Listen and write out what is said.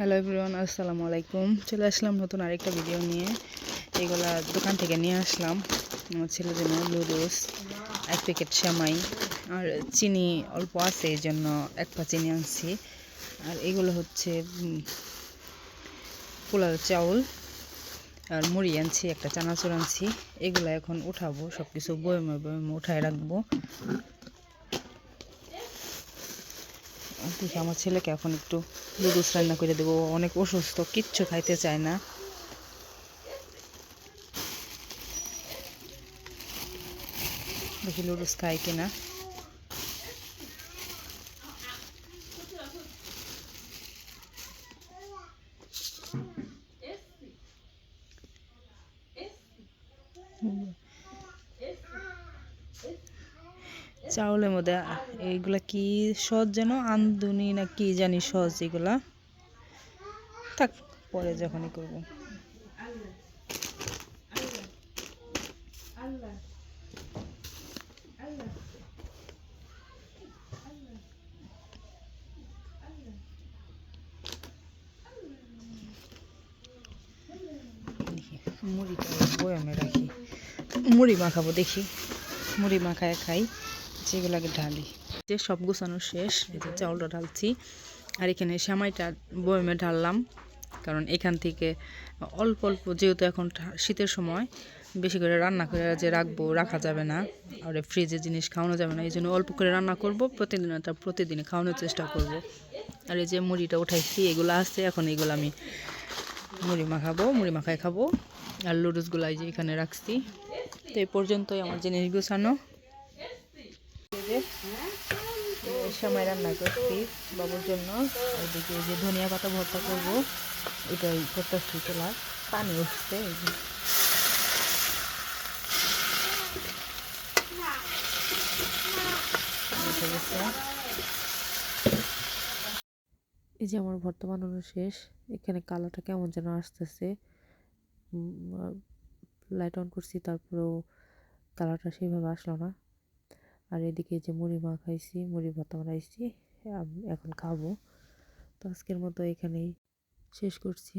Hello everyone, আসসালামু আলাইকুম। চলে আসলাম নতুন আরেকটা ভিডিও নিয়ে। এগুলা দোকান থেকে নিয়ে আসলাম আমার ছেলের জন্য। লুডুস, 1 প্যাকেট সেমাই আর চিনি অল্প আছে, এই জন্য 1 পা চিনি আনছি। আর এগুলো হচ্ছে পোলার চাউল আর মুড়ি আনছি, একটা চানাচুর আনছি। এগুলো এখন উঠাবো, সব কিছু বয়মে বয়মে উঠায় রাখবো। দেখি আমার ছেলেকে এখন একটু লুডুস রান্না করে দেবো। অনেক অসুস্থ, কিচ্ছু খাইতে চায় না। দেখি লুডুস খাই কিনা। চাউলের মধ্যে এইগুলা কি সস, যেন আমদুনি না কি জানি সস, এগুলা থাক, পরে যখনই করবো। মুড়িটা বয়ামে রাখি, মুড়ি মাখাবো। দেখি মুড়ি মাখায় খাই, যেগুলাকে ঢালি। যে সব গুছানো শেষ, এই যে চাউলটা ঢালছি। আর এখানে সেমাইটা বয়ামে ঢাললাম, কারণ এখান থেকে অল্প অল্প, যেহেতু এখন শীতের সময় বেশি করে রান্না করে যে রাখা যাবে না, আর ফ্রিজে জিনিস খাওয়ানো যাবে না। এই জন্য অল্প করে রান্না করব, প্রতিদিনে খাওয়ানোর চেষ্টা করব। আর এই যে মুড়িটা উঠাইছি, এগুলো আছে, এখন এগুলো আমি মুড়ি মাখায় খাবো। আর লুডুসগুলো এই যে এখানে রাখছি। তো এই পর্যন্তই আমার জিনিস গুছানো। সেমাই রান্না করছি বাবুর জন্য। এদিকে যে ধনিয়া পাতা ভর্তা করবো, এটাই করতেছি। তোলা পানি উঠছে, এই যে আমার ভর্তা বানানো শেষ। এখানে কালারটা কেমন যেন আসতেছে, লাইট অন করছি, তারপরেও কালারটা সেইভাবে আসলো না। আর এদিকে যে মুড়ি মাখাইছি, মুড়ি ভর্তা বানাইছি, এখন খাবো। তো আজকের মতো এখানেই শেষ করছি।